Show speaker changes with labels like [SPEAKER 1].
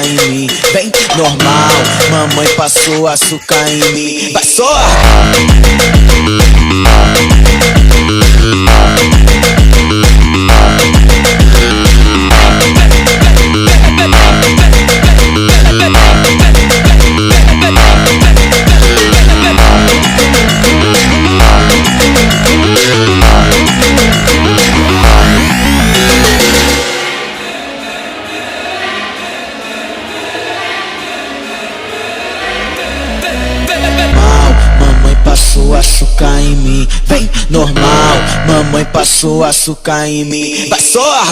[SPEAKER 1] em mim. Vem, normal, mamãe passou açúcar em mim. Vai só! Passou açúcar em mim, vem normal, mamãe passou açúcar em mim. Vai só!